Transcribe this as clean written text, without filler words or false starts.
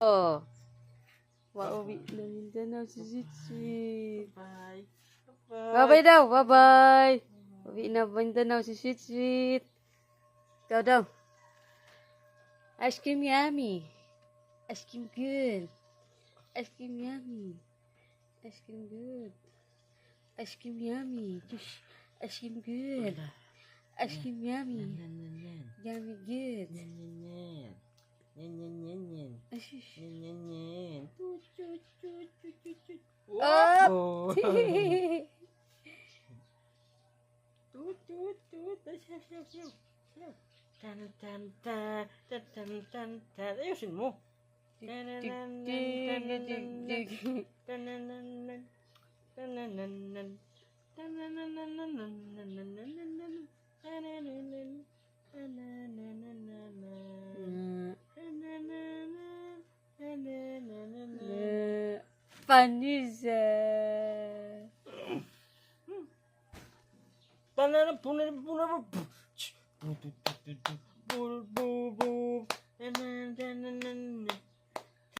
Oh, mauwi na Mindanao si Sweet. Bye. Bye-bye daw, bye-bye. Uwi na Mindanao si Sweet. Ikaw daw. Ice cream yummy. Ice cream good. Ice cream yummy. Ice cream good. Ice cream yummy. Ice cream good. Ice cream yummy. Yummy good. Oh. Ayusin mo. Panisa. Tanana